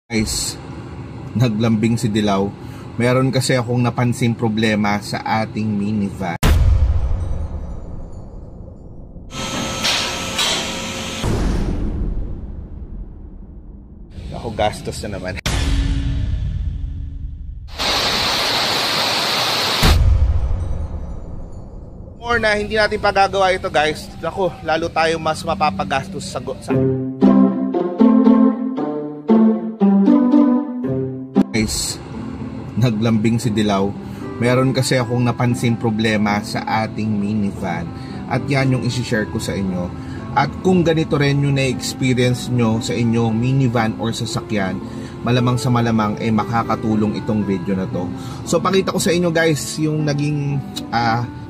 Guys, naglambing si Dilaw. Meron kasi akong napansing problema sa ating minivan. Ako gastos na naman. More na hindi natin pagagawa ito, guys. Ako, lalo tayo mas mapapagastos sa Guys, naglambing si Dilaw. Meron kasi akong napansing problema sa ating minivan. At yan yung isi-share ko sa inyo. At kung ganito rin yung na-experience nyo sa inyong minivan or sasakyan, malamang sa malamang makakatulong itong video na to. So pakita ko sa inyo, guys, yung naging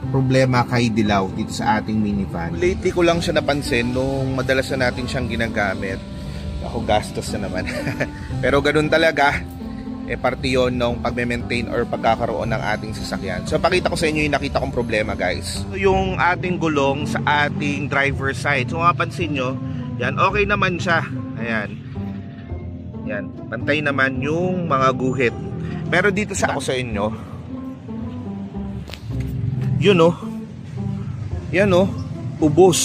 problema kay Dilaw dito sa ating minivan. Lately ko lang siya napansin nung madalas na natin siyang ginagamit. Ako, gastos na naman. Pero ganun talaga. Parte yun ng pagme-maintain or pagkakaroon ng ating sasakyan. So pakita ko sa inyo yung nakita kong problema, guys. So, yung ating gulong sa ating driver side. So mapapansin nyo, yan, okay naman siya. Ayan. Yan, pantay naman yung mga guhit. Pero dito sa ako sa inyo, yun oh. Yan oh, ubos.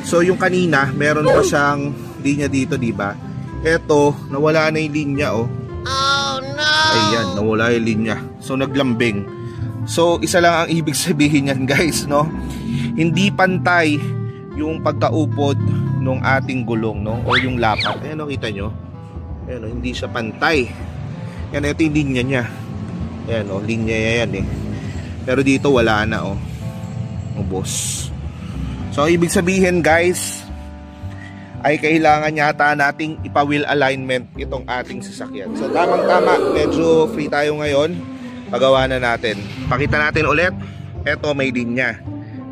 So yung kanina, meron pa siyang linya dito, di ba? Eto, nawala na yung linya oh. Oh no! Ayan, nawala yung linya. So naglambing. So isa lang ang ibig sabihin yan, guys, no? Hindi pantay yung pagkaupod ng ating gulong, no? O yung lapat. Ayan, kita nyo? Ayan, hindi siya pantay. Yan, ito yung linya niya. Ayan, linya yan eh. Pero dito wala na oh. Ubos. So ibig sabihin, guys, ay kailangan yata nating ipa-wheel alignment itong ating sasakyan. So tamang-tama, medyo free tayo ngayon. Pagawa na natin. Pakita natin ulit. Ito may linya.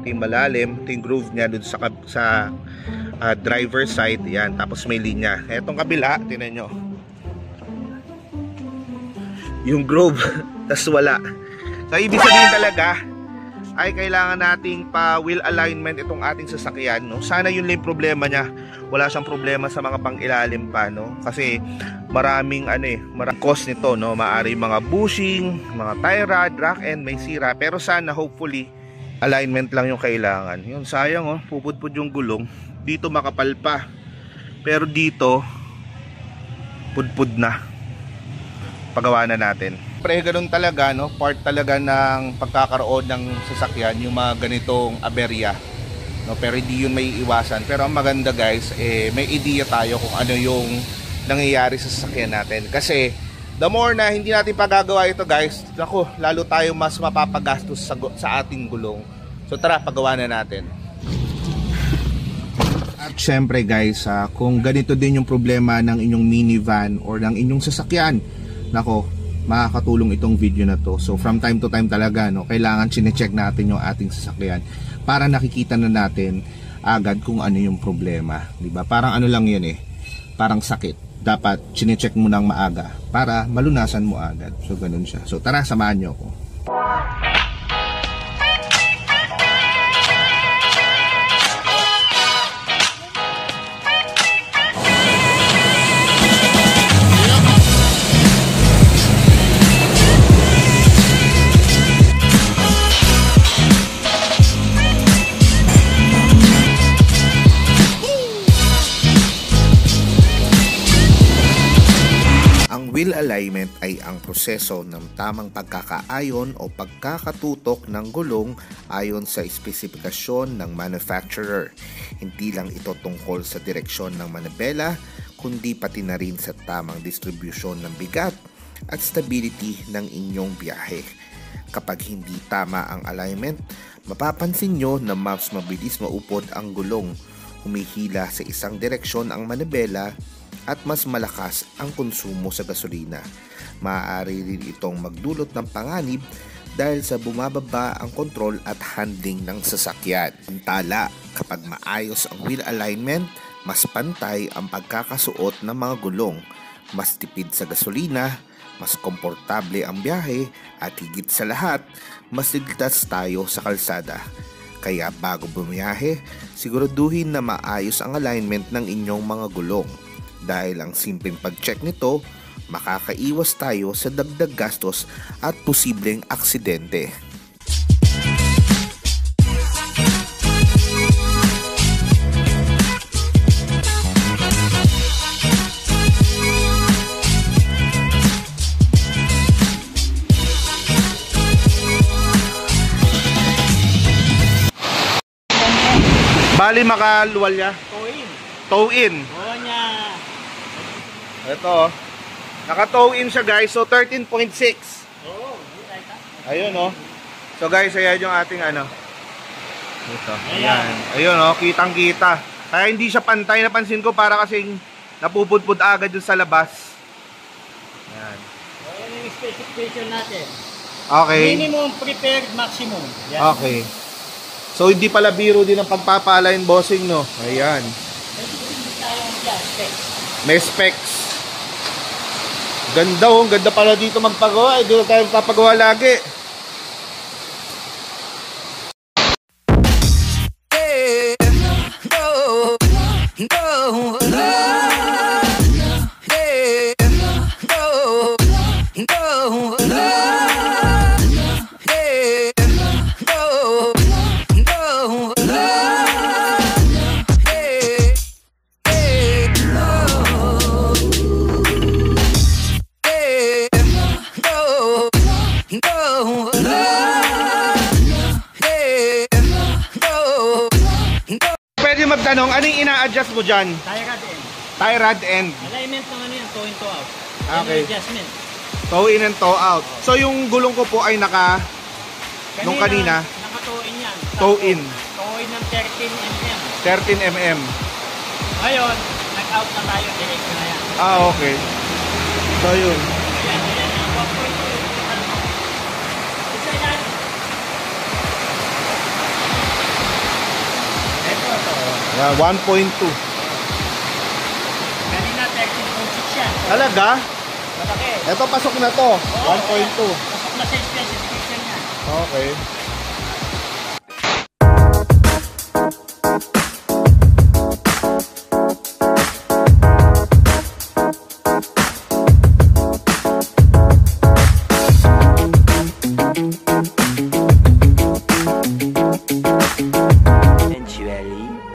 Ito yung malalim. Ito yung groove niya dun sa driver side. Yan. Tapos may linya. Etong kabila, tingnan nyo. Yung groove. Tas wala. So ibig sabihin talaga ay kailangan nating pa-wheel alignment itong ating sasakyan, no? Sana yun lang problema niya. Wala siyang problema sa mga pang-ilalim pa, no? Kasi maraming maraming cause nito, no? Maari mga bushing, mga tie rod, rack end, may sira. Pero sana hopefully alignment lang yung kailangan. Yun, sayang oh, pupudpud yung gulong. Dito makapal pa. Pero dito pudpud na. Pagawa na natin. Pre, ganun talaga, no? Part talaga ng pagkakaroon ng sasakyan yung mga ganitong aberya, no? Pero hindi yun may iwasan. Pero ang maganda, guys, may idea tayo kung ano yung nangyayari sa sasakyan natin. Kasi the more na hindi natin pagagawa ito, guys, ako, lalo tayo mas mapapagastos sa ating gulong. So tara, pagawa na natin. At syempre, guys, kung ganito din yung problema ng inyong minivan or ng inyong sasakyan, nako, makakatulong itong video na to. So from time to time talaga, no, kailangan chine-check natin yung ating sasakyan para nakikita na natin agad kung ano yung problema, di ba? Parang ano lang yun eh, parang sakit. Dapat chine-check mo nang maaga para malunasan mo agad. So ganun siya. So tara, samahan nyo ako. Wheel alignment ay ang proseso ng tamang pagkakaayon o pagkakatutok ng gulong ayon sa espesifikasyon ng manufacturer. Hindi lang ito tungkol sa direksyon ng manibela, kundi pati na rin sa tamang distribusyon ng bigat at stability ng inyong biyahe. Kapag hindi tama ang alignment, mapapansin nyo na mas mabilis maupod ang gulong, humihila sa isang direksyon ang manibela, at mas malakas ang konsumo sa gasolina. Maaari rin itong magdulot ng panganib dahil sa bumababa ang kontrol at handling ng sasakyan. Samantala, kapag maayos ang wheel alignment, mas pantay ang pagkakasuot ng mga gulong, mas tipid sa gasolina, mas komportable ang biyahe, at higit sa lahat, mas ligtas tayo sa kalsada. Kaya bago bumiyahe, siguraduhin na maayos ang alignment ng inyong mga gulong. Dahil ang simpleng pag-check nito, makakaiwas tayo sa dagdag gastos at posibleng aksidente. Bali makaluwalya. Tow-in. Oo niya. Ito, naka-tow-in siya guys. So 13.6. Oo. Ayun oh. So guys, ayan yung ating ano. Ito. Ayan. Ayun oh, kitang-kita. Kaya hindi siya pantay, napansin ko para kasing napupudpud agad dun sa labas. Ayan. Ayan yung specification natin. Okay. Minimum prepared maximum. Yan. Okay. So hindi pala biro din ang pagpapalain bossing, no? Ayan. May specs. Ganda oh, ganda pala dito magpagawa. Hindi tayo magpapagawa lagi. Pwede magtanong, anong ina-adjust mo dyan? Tie rod end. Tie rod end. Alignment naman yan, toe in, toe out. Okay. Adjustment. Toe in and toe out. So yung gulong ko po ay naka nung kanina naka-toe in yan. toe in. Toe in ng 13 mm. 13 mm. Ngayon, nag-out na tayo, direct na yan. Ah, okay. So yun. Ayan, ayan, ayan. 1.2. Isa yan. Yeah, 1.2. Kanina 13.6 yan. Talaga? Malaki. Ito pasok na to. 1.2. Pasok na sa specification yan. Okay.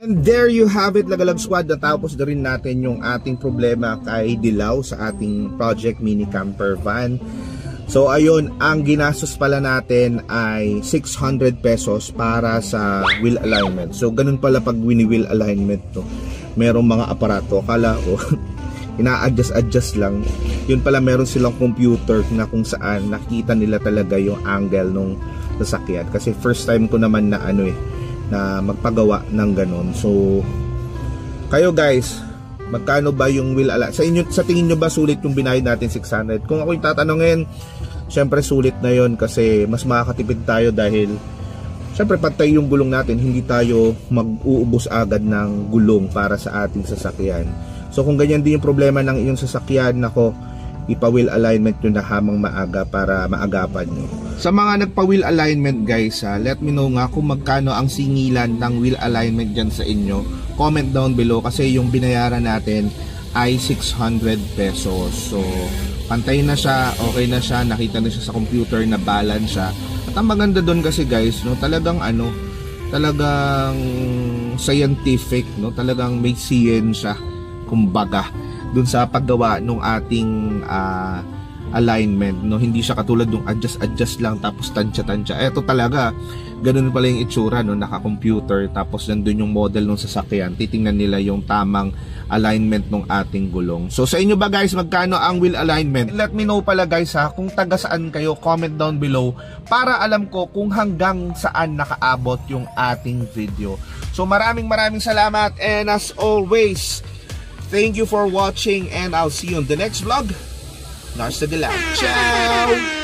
And there you have it, Lagalag Squad. Natapos na rin natin yung ating problema kay Dilaw sa ating project mini camper van. So ayun, ang ginastos pala natin ay 600 pesos para sa wheel alignment. So ganun pala pag wheel alignment to. Merong mga aparato, akala ko ina-adjust lang. Yun pala meron silang computer na kung saan nakita nila talaga yung angle nung sasakyan. Kasi first time ko naman na na magpagawa ng ganon. So kayo guys, magkano ba yung wheel alignment? Sa tingin nyo ba sulit yung binayad natin 600? Kung ako yung tatanungin, syempre sulit na yon kasi mas makakatipid tayo dahil syempre pantay yung gulong natin, hindi tayo mag-uubos agad ng gulong para sa ating sasakyan. So kung ganyan din yung problema ng iyong sasakyan, nako, ipa-wheel alignment nyo na hamang maaga para maagapan nyo. Sa mga nagpa-wheel alignment guys, let me know nga kung magkano ang singilan ng wheel alignment dyan sa inyo. Comment down below kasi yung binayaran natin ay 600 pesos. So pantay na siya, okay na siya, nakita na siya sa computer na balance siya. At ang maganda doon kasi guys, no, talagang talagang scientific, no, talagang may siyensya kumbaga dun sa paggawa ng ating alignment, no. Hindi siya katulad ng adjust lang tapos tansya. Eto talaga ganun pala yung itsura, no, naka-computer tapos nandun yung model ng sasakyan. Titingnan nila yung tamang alignment ng ating gulong. So sa inyo ba guys, magkano ang wheel alignment? Let me know pala guys kung taga saan kayo, comment down below para alam ko kung hanggang saan nakaabot yung ating video. So maraming salamat, and as always, thank you for watching, and I'll see you on the next vlog. Nars Dilaw. Ciao!